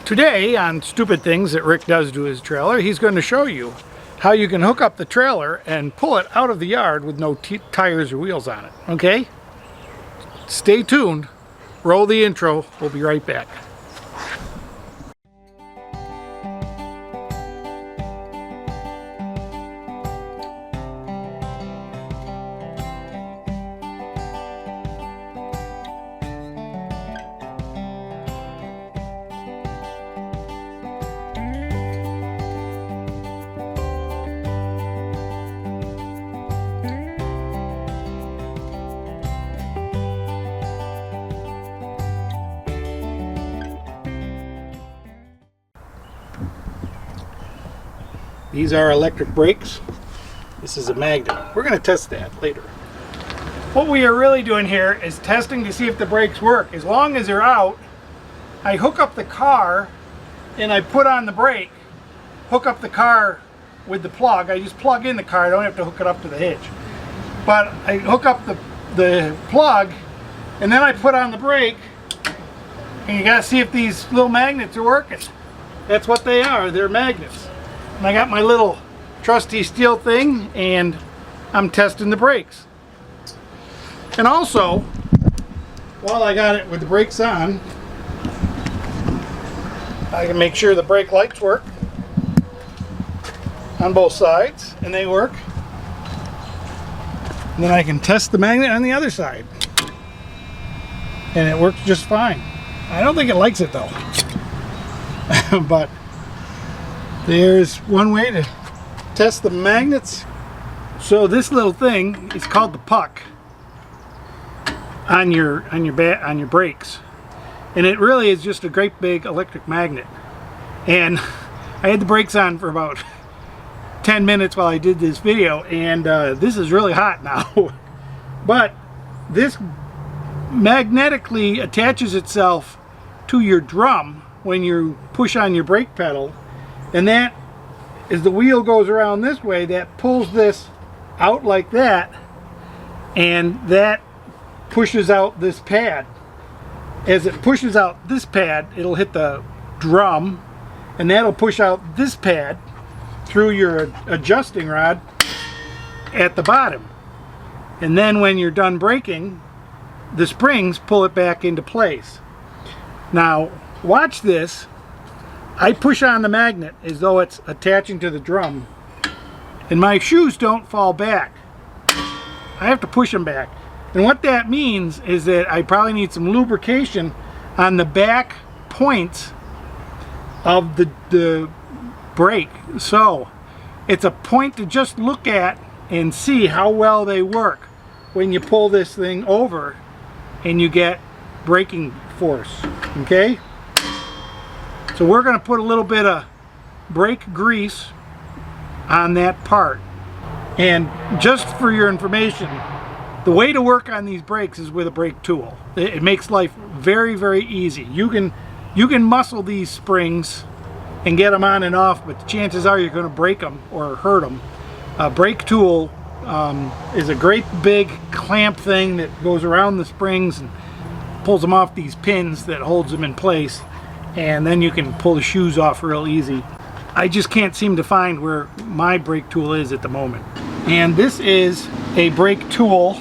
Today on Stupid Things That Rick Does to His Trailer, he's going to show you how you can hook up the trailer and pull it out of the yard with no tires or wheels on it, okay? Stay tuned, roll the intro, we'll be right back. These are electric brakes. This is a magnet. We're going to test that later. What we are really doing here is testing to see if the brakes work. As long as they're out, I hook up the car and I put on the brake, hook up the car with the plug. I just plug in the car, I don't have to hook it up to the hitch. But I hook up the plug and then I put on the brake, and you got to see if these little magnets are working. That's what they are, they're magnets. And I got my little trusty steel thing and I'm testing the brakes. And also, while I got it with the brakes on, I can make sure the brake lights work on both sides, and they work. And then I can test the magnet on the other side. And it works just fine. I don't think it likes it though. But there's one way to test the magnets. So this little thing is called the puck on your brakes, and it really is just a great big electric magnet. And I had the brakes on for about 10 minutes while I did this video, and this is really hot now. But this magnetically attaches itself to your drum when you push on your brake pedal. And that, as the wheel goes around this way, that pulls this out like that, and that pushes out this pad. As it pushes out this pad, it'll hit the drum, and that'll push out this pad through your adjusting rod at the bottom. And then when you're done braking, the springs pull it back into place. Now, watch this. I push on the magnet as though it's attaching to the drum, and my shoes don't fall back. I have to push them back. And what that means is that I probably need some lubrication on the back points of the brake. So it's a point to just look at and see how well they work when you pull this thing over and you get braking force, okay? So we're going to put a little bit of brake grease on that part. And just for your information, the way to work on these brakes is with a brake tool. It makes life very, very easy. You can muscle these springs and get them on and off, but the chances are you're going to break them or hurt them. A brake tool is a great big clamp thing that goes around the springs and pulls them off these pins that holds them in place. And then you can pull the shoes off real easy. I just can't seem to find where my brake tool is at the moment. And this is a brake tool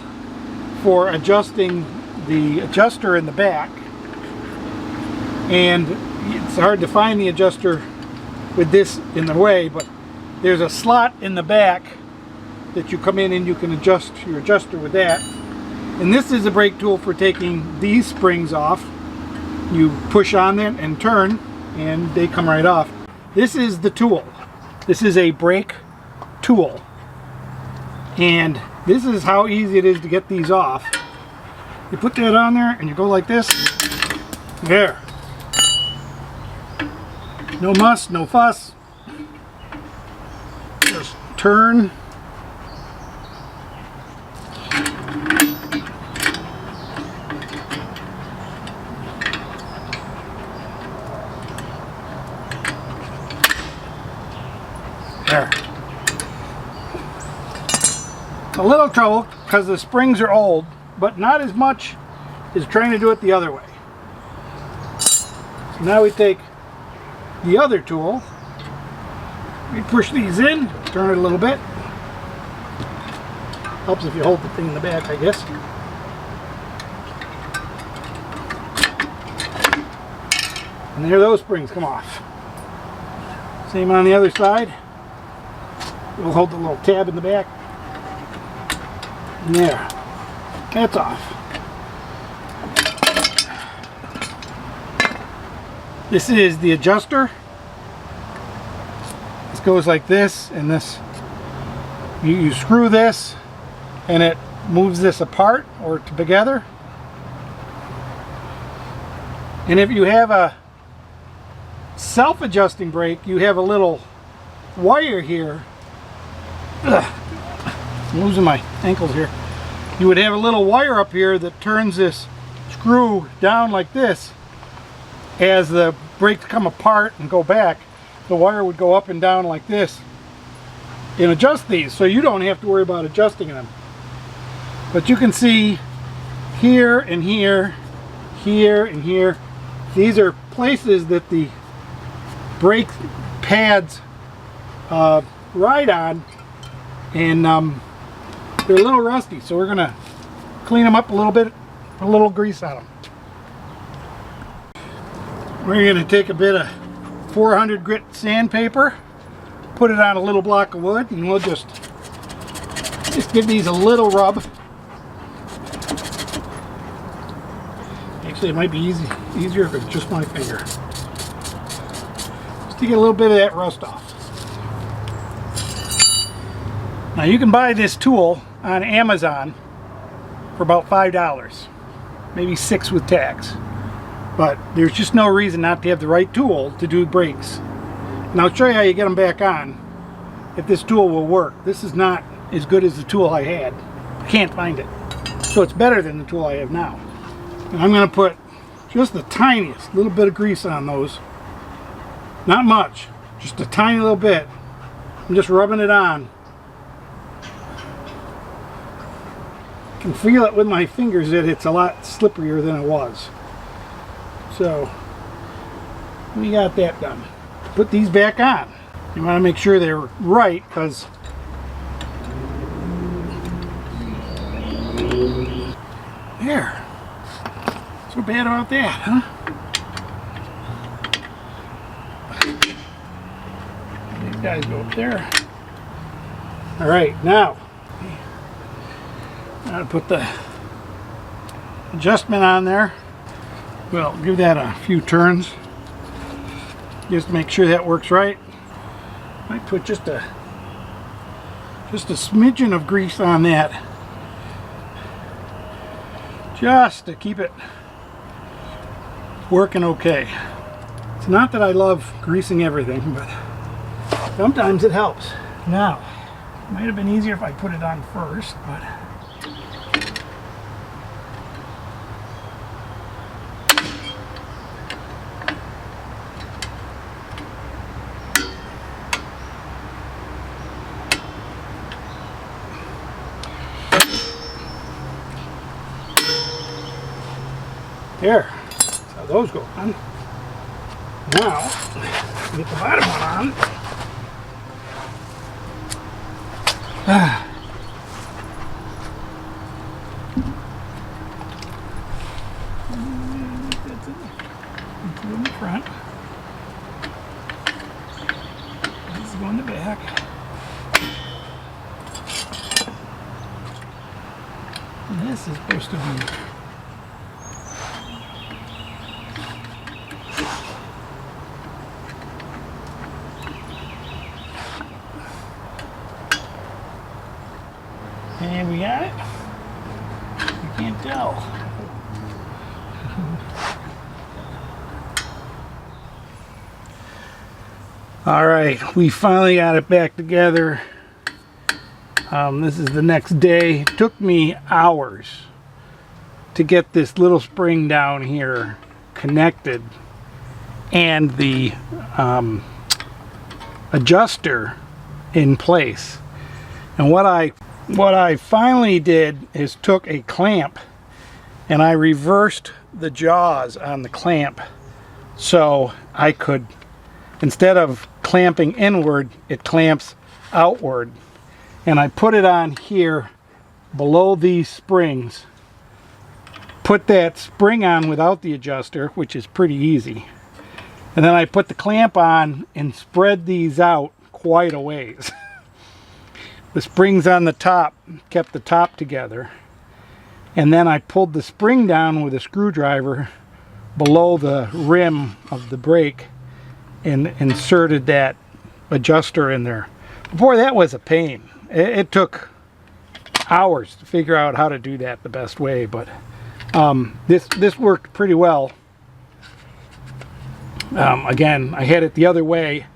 for adjusting the adjuster in the back. And it's hard to find the adjuster with this in the way, but there's a slot in the back that you come in and you can adjust your adjuster with that. And this is a brake tool for taking these springs off. You push on it and turn, and they come right off. This is the tool. This is a brake tool. And this is how easy it is to get these off. You put that on there and you go like this. There. No muss, no fuss. Just turn. There. A little trouble because the springs are old, but not as much as trying to do it the other way. So now we take the other tool. We push these in, turn it a little bit. Helps if you hold the thing in the back, I guess. And there those springs come off. Same on the other side. We'll hold the little tab in the back. And there. That's off. This is the adjuster. This goes like this, and this. You screw this, and it moves this apart or together. And if you have a self-adjusting brake, you have a little wire here. Ugh, I'm losing my ankles here. You would have a little wire up here that turns this screw down like this. As the brakes come apart and go back, the wire would go up and down like this and adjust these, so you don't have to worry about adjusting them. But you can see here and here, here and here, these are places that the brake pads ride on, and they're a little rusty, so we're gonna clean them up a little bit, put a little grease on them. We're gonna take a bit of 400 grit sandpaper, put it on a little block of wood, and we'll just give these a little rub. Actually, it might be easier if it's just my finger. Just to get a little bit of that rust off. Now you can buy this tool on Amazon for about $5, maybe $6 with tax. But there's just no reason not to have the right tool to do brakes. And I'll show you how you get them back on if this tool will work. This is not as good as the tool I had. I can't find it. So it's better than the tool I have now. And I'm going to put just the tiniest little bit of grease on those. Not much, just a tiny little bit. I'm just rubbing it on. I can feel it with my fingers that it's a lot slipperier than it was. So we got that done. Put these back on. You want to make sure they're right, because there. So bad about that, huh? These guys go up there. All right, now I'm gonna put the adjustment on there. Well, give that a few turns just to make sure that works right. Might put just a smidgen of grease on that, just to keep it working okay. It's not that I love greasing everything, but sometimes it helps. Now, it might have been easier if I put it on first, but there, that's how those go on. Now, get the bottom one on. That's it. Two in the front. This is going in the back. And this is supposed to be and we got it. You can't tell. All right, we finally got it back together. This is the next day. It took me hours to get this little spring down here connected and the adjuster in place. And what I finally did is took a clamp and I reversed the jaws on the clamp so I could instead of clamping inward, it clamps outward. And I put it on here below these springs. Put that spring on without the adjuster, which is pretty easy. And then I put the clamp on and spread these out quite a ways. The springs on the top kept the top together. And then I pulled the spring down with a screwdriver below the rim of the brake and inserted that adjuster in there. Boy, that was a pain. It took hours to figure out how to do that the best way, but this worked pretty well. Again, I had it the other way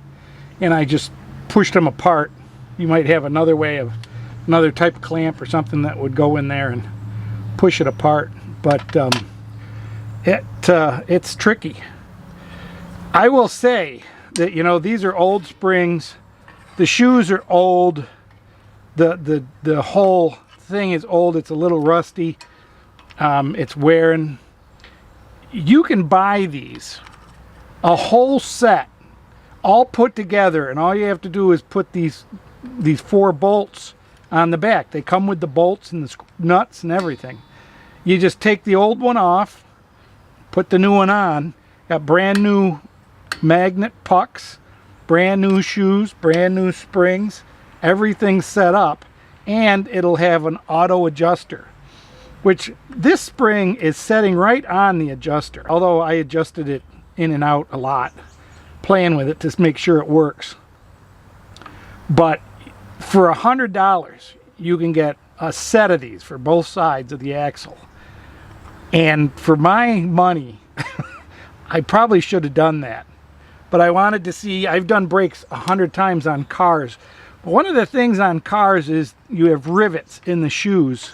and I just pushed them apart. You might have another way of another type of clamp or something that would go in there and push it apart, but it's tricky. I will say that, you know, these are old springs. The shoes are old. The whole thing is old. It's a little rusty. It's wearing. You can buy these, a whole set, all put together, and all you have to do is put these 4 bolts on the back. They come with the bolts and the nuts and everything. You just take the old one off, put the new one on. Got brand new magnet pucks, brand new shoes, brand new springs, everything set up, and it'll have an auto adjuster, which this spring is setting right on the adjuster, although I adjusted it in and out a lot, playing with it to make sure it works. But for $100 you can get a set of these for both sides of the axle, and for my money I probably should have done that. But I wanted to see, I've done brakes 100 times on cars. But one of the things on cars is you have rivets in the shoes.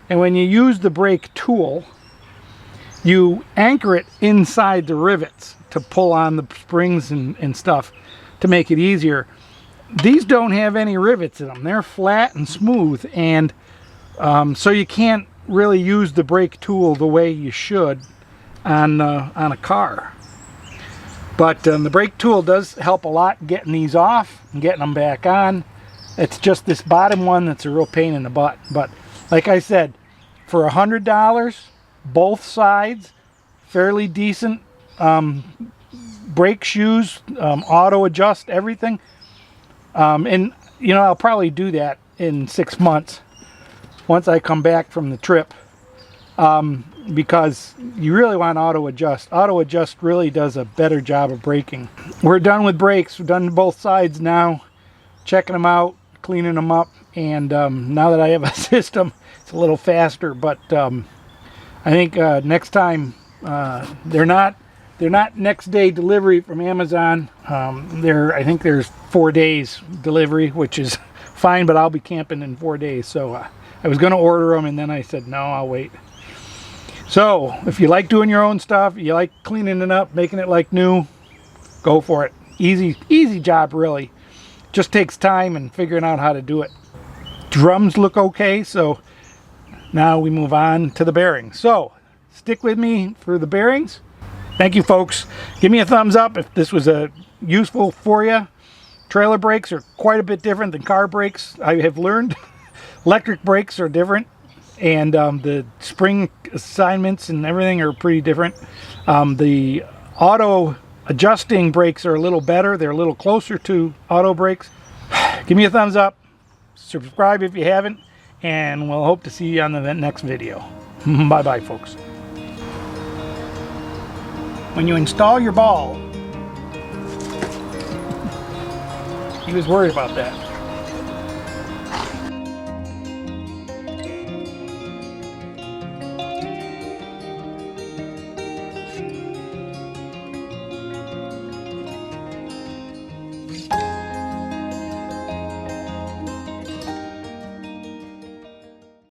And when you use the brake tool, you anchor it inside the rivets to pull on the springs and stuff to make it easier. These don't have any rivets in them. They're flat and smooth. And so you can't really use the brake tool the way you should on a car. But the brake tool does help a lot getting these off and getting them back on. It's just this bottom one that's a real pain in the butt. But like I said, for $100, both sides, fairly decent brake shoes, auto adjust everything. And you know, I'll probably do that in 6 months once I come back from the trip. Because you really want auto adjust. Auto adjust really does a better job of braking. We're done with brakes. We're done both sides now. Checking them out, cleaning them up, and now that I have a system, it's a little faster. But I think next time they're not next day delivery from Amazon. I think there's 4 days delivery, which is fine. But I'll be camping in 4 days, so I was going to order them, and then I said no, I'll wait. So, if you like doing your own stuff, you like cleaning it up, making it like new, go for it. Easy job, really. Just takes time and figuring out how to do it. Drums look okay, so now we move on to the bearings. So, stick with me for the bearings. Thank you, folks. Give me a thumbs up if this was useful for you. Trailer brakes are quite a bit different than car brakes, I have learned. Electric brakes are different. And the spring assignments and everything are pretty different. The auto adjusting brakes are a little better. They're a little closer to auto brakes. Give me a thumbs up. Subscribe if you haven't. And we'll hope to see you on the next video. Bye-bye, folks. When you install your ball, he was worried about that.